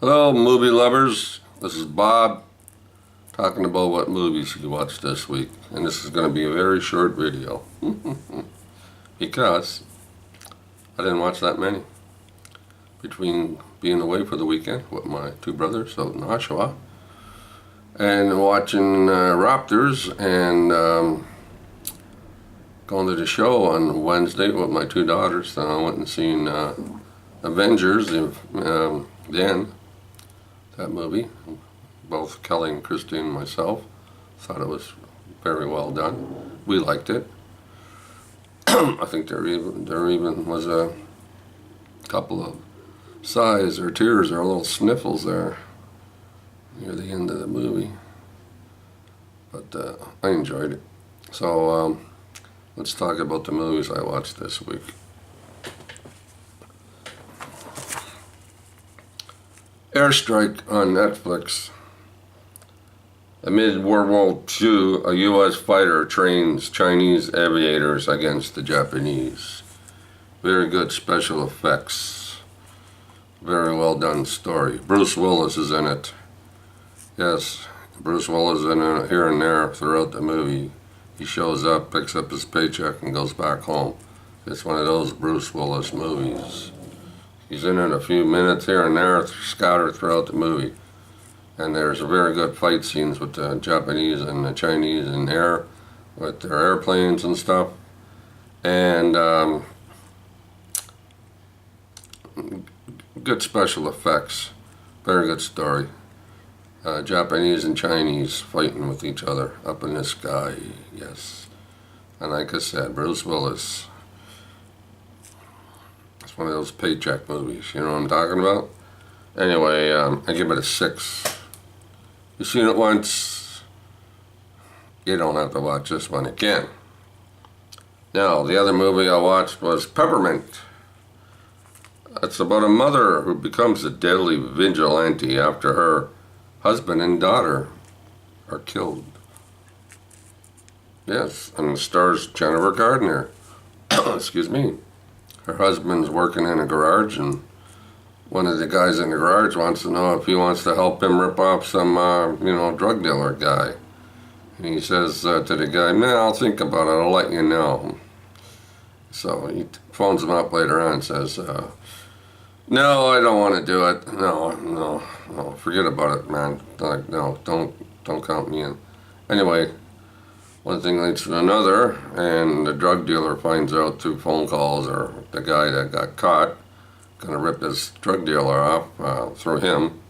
Hello, movie lovers. This is Bob talking about what movies you watched this week. And this is going to be a very short video because I didn't watch that many. Between being away for the weekend with my two brothers out in Oshawa and watching Raptors and going to the show on Wednesday with my two daughters. Then I went and seen Avengers, the end. That movie, both Kelly and Christine and myself thought it was very well done. We liked it. I think there even was a couple of sighs or tears or little sniffles there near the end of the movie, but I enjoyed it. So let's talk about the movies I watched this week. Airstrike on Netflix. Amid World War II, a U.S. fighter trains Chinese aviators against the Japanese. Very good special effects. Very well done story. Bruce Willis is in it. Yes, Bruce Willis is in it here and there throughout the movie. He shows up, picks up his paycheck, and goes back home. It's one of those Bruce Willis movies. He's in it a few minutes here and there, scattered throughout the movie. And there's very good fight scenes with the Japanese and the Chinese in air, with their airplanes and stuff. And good special effects. Very good story. Japanese and Chinese fighting with each other up in the sky, yes. And like I said, Bruce Willis. One of those paycheck movies, you know what I'm talking about? Anyway, I give it a 6. You've seen it once, you don't have to watch this one again. Now, the other movie I watched was Peppermint. It's about a mother who becomes a deadly vigilante after her husband and daughter are killed. Yes, and it stars Jennifer Gardner. Excuse me. Her husband's working in a garage, and one of the guys in the garage wants to know if he wants to help him rip off some, drug dealer guy. And he says to the guy, "Man, I'll think about it. I'll let you know." So he phones him up later on and says, "No, I don't want to do it. No, forget about it, man. Like, no, don't count me in." Anyway. One thing leads to another, and the drug dealer finds out through phone calls, or the guy that got caught, gonna rip this drug dealer off through him,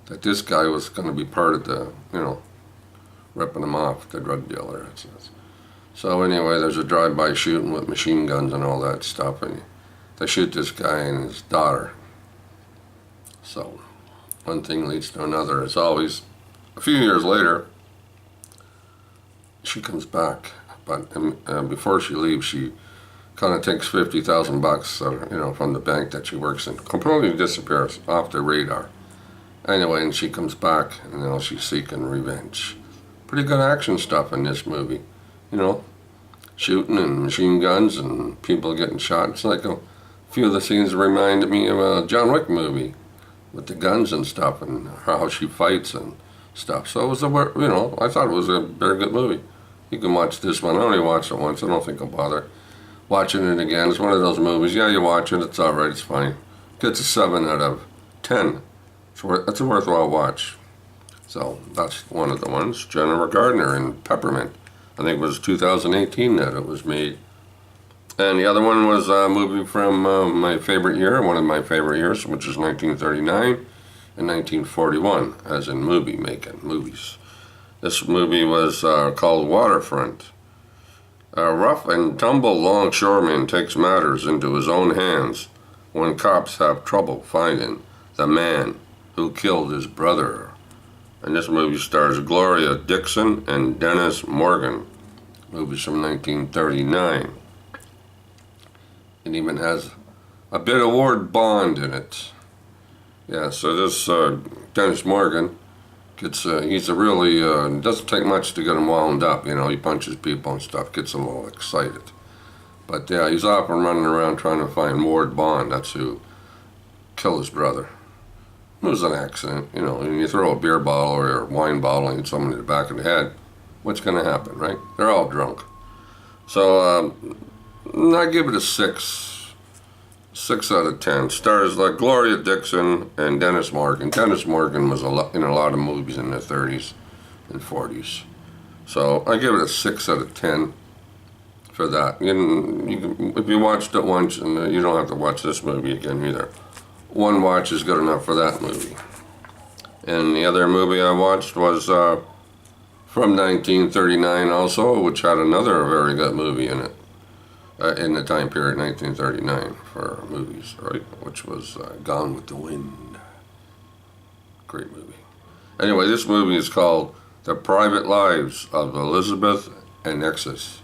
that this guy was gonna be part of the, ripping him off, the drug dealer. So anyway, there's a drive-by shooting with machine guns and all that stuff, and they shoot this guy and his daughter. So one thing leads to another. As always, a few years later, she comes back, but before she leaves, she kind of takes $50,000, from the bank that she works in. Completely disappears off the radar. Anyway, and she comes back, and she's seeking revenge. Pretty good action stuff in this movie, shooting and machine guns and people getting shot. It's like a few of the scenes reminded me of a John Wick movie with the guns and stuff and how she fights and stuff. So it was I thought it was a very good movie. You can watch this one. I only watched it once. I don't think I'll bother watching it again. It's one of those movies. Yeah, you watch it. It's all right. It's fine. Gets a 7 out of 10. It's a worthwhile watch. So that's one of the ones. Jennifer Gardner in Peppermint. I think it was 2018 that it was made. And the other one was a movie from my favorite year, one of my favorite years, which is 1939 and 1941, as in movies. This movie was called Waterfront. A rough and tumble longshoreman takes matters into his own hands when cops have trouble finding the man who killed his brother. And this movie stars Gloria Dixon and Dennis Morgan. The movie's from 1939. It even has a bit of Ward Bond in it. Yeah, so this Dennis Morgan he's a really, doesn't take much to get him wound up, he punches people and stuff, gets him all excited. But yeah, he's off and running around trying to find Ward Bond, that's who killed his brother. It was an accident, you know, and you throw a beer bottle or a wine bottle in someone in the back of the head, what's going to happen, right? They're all drunk. So I give it a 6 out of 10. Stars like Gloria Dixon and Dennis Morgan. Dennis Morgan was in a lot of movies in the 30s and 40s. So I give it a 6 out of 10 for that. If you watched it once, and you don't have to watch this movie again either. One watch is good enough for that movie. And the other movie I watched was from 1939 also, which had another very good movie in it. In the time period 1939 for movies, right? Which was Gone with the Wind. Great movie. Anyway, this movie is called The Private Lives of Elizabeth and Essex,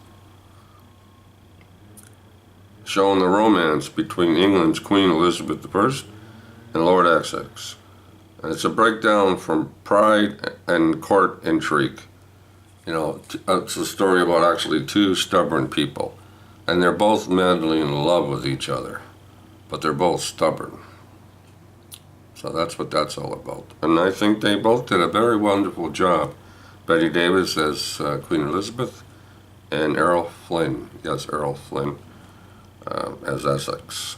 showing the romance between England's Queen Elizabeth I and Lord Essex. And it's a breakdown from pride and court intrigue. You know, it's a story about actually two stubborn people. And they're both madly in love with each other, but they're both stubborn. So that's what that's all about. And I think they both did a very wonderful job. Bette Davis as Queen Elizabeth, and Errol Flynn, as Essex.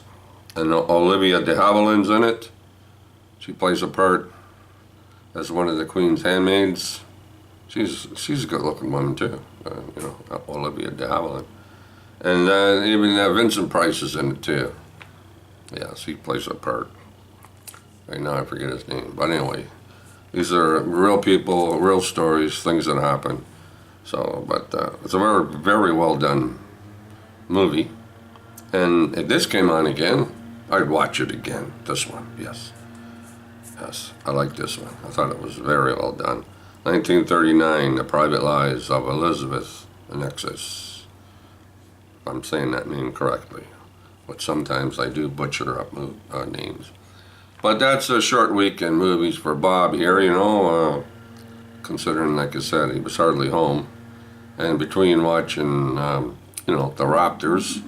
And Olivia de Havilland's in it. She plays a part as one of the Queen's handmaids. She's a good-looking woman too, Olivia de Havilland. And even Vincent Price is in it too. Yes, he plays a part. Right now I forget his name. But anyway, these are real people, real stories, things that happen. So, but it's a very, very well done movie. And if this came on again, I'd watch it again. This one, yes. Yes, I like this one. I thought it was very well done. 1939, The Private Lives of Elizabeth and Essex. I'm saying that name correctly, but sometimes I do butcher up names. But that's a short week in movies for Bob here, considering, like I said, he was hardly home. And between watching, the Raptors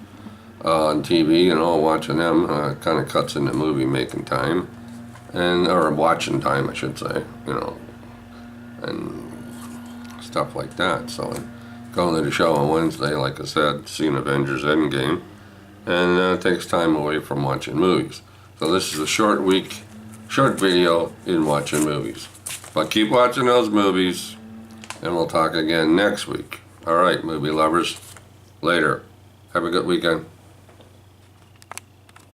on TV, watching them, kind of cuts into movie making time, or watching time, I should say, and stuff like that. So. Going to the show on Wednesday, like I said, seeing Avengers Endgame, and takes time away from watching movies. So this is a short video in watching movies. But keep watching those movies, and we'll talk again next week. All right, movie lovers, later. Have a good weekend.